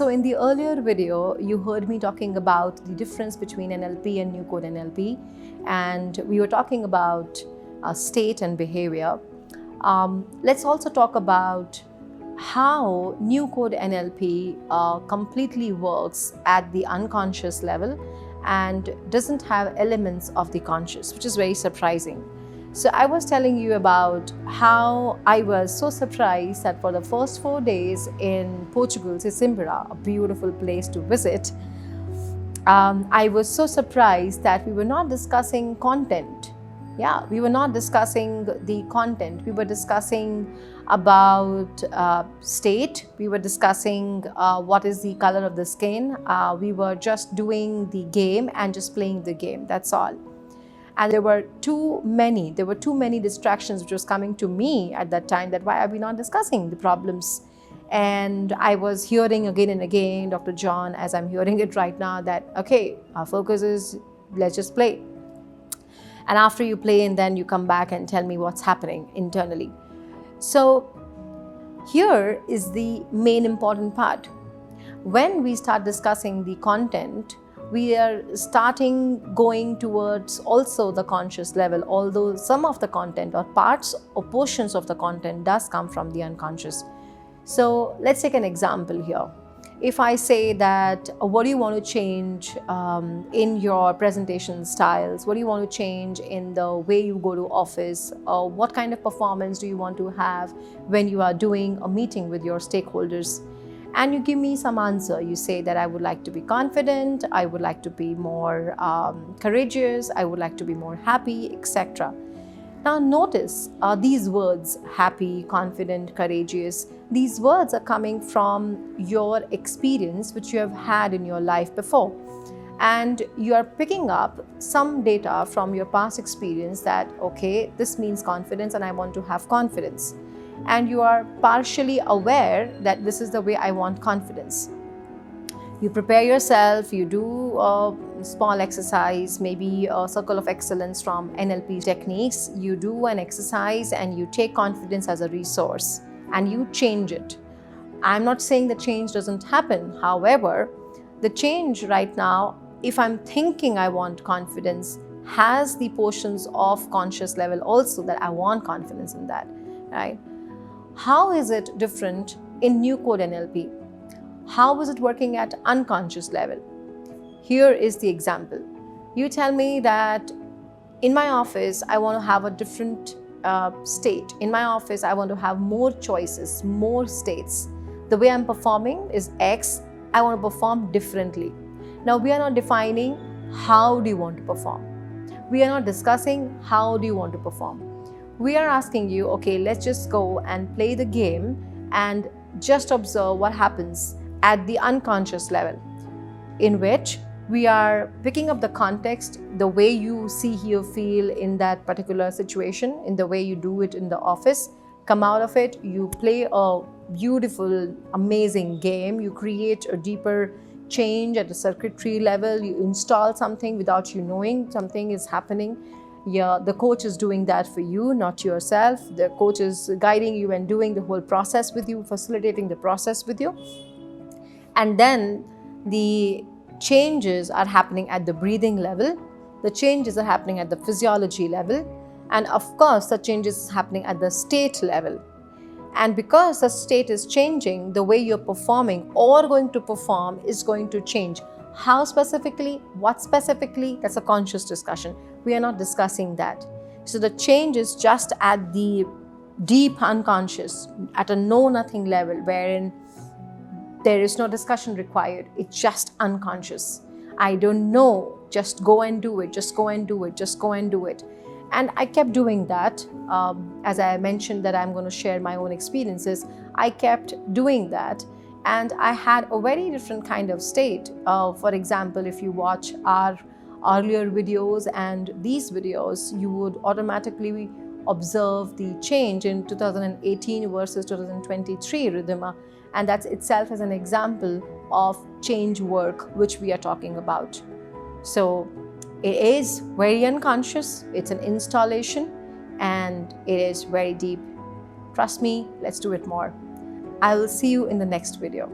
So in the earlier video, you heard me talking about the difference between NLP and New Code NLP, and we were talking about state and behavior. Let's also talk about how New Code NLP completely works at the unconscious level and doesn't have elements of the conscious, which is very surprising. So I was telling you about how I was so surprised that for the first 4 days in Portugal, Sesimbra, a beautiful place to visit, I was so surprised that we were not discussing content. Yeah, we were not discussing the content. We were discussing about state. We were discussing what is the color of the skin. We were just doing the game and just playing the game. That's all. And there were too many distractions which was coming to me at that time, that why are we not discussing the problems? And I was hearing again and again, Dr. John, as I'm hearing it right now, that okay, our focus is let's just play. And after you play, and then you come back and tell me what's happening internally. So here is the main important part. When we start discussing the content, we are starting going towards also the conscious level, although some of the content or parts or portions of the content does come from the unconscious. So let's take an example here. If I say that, what do you want to change in your presentation styles? What do you want to change in the way you go to office? What kind of performance do you want to have when you are doing a meeting with your stakeholders? And you give me some answer. You say that I would like to be confident, I would like to be more courageous, I would like to be more happy, etc. Now notice these words, happy, confident, courageous, these words are coming from your experience which you have had in your life before. And you are picking up some data from your past experience that, okay, this means confidence and I want to have confidence. And you are partially aware that this is the way I want confidence. You prepare yourself, you do a small exercise, maybe a circle of excellence from NLP techniques. You do an exercise and you take confidence as a resource and you change it. I'm not saying the change doesn't happen. However, the change right now, if I'm thinking I want confidence, has the portions of conscious level also that I want confidence in that, right? How is it different in New Code NLP? How is it working at unconscious level? Here is the example. You tell me that in my office, I want to have a different state. In my office, I want to have more choices, more states. The way I'm performing is X. I want to perform differently. Now, we are not defining how do you want to perform. We are not discussing how do you want to perform. We are asking you, okay, let's just go and play the game and just observe what happens at the unconscious level, in which we are picking up the context, the way you see, hear, feel in that particular situation, in the way you do it in the office. Come out of it, you play a beautiful, amazing game. You create a deeper change at the circuitry level. You install something without you knowing something is happening. Yeah, the coach is doing that for you, not yourself. The coach is guiding you and doing the whole process with you, facilitating the process with you. And then the changes are happening at the breathing level. The changes are happening at the physiology level. And of course, the changes is happening at the state level. And because the state is changing, the way you're performing or going to perform is going to change. How specifically, what specifically, that's a conscious discussion. We are not discussing that. So the change is just at the deep unconscious, at a know-nothing level, wherein there is no discussion required. It's just unconscious. I don't know, just go and do it, just go and do it, just go and do it. And I kept doing that. As I mentioned that I'm going to share my own experiences, I kept doing that. And I had a very different kind of state. For example, if you watch our earlier videos and these videos, you would automatically observe the change in 2018 versus 2023, Ridhima. And that's itself as an example of change work, which we are talking about. So it is very unconscious, it's an installation, and it is very deep. Trust me, let's do it more. I will see you in the next video.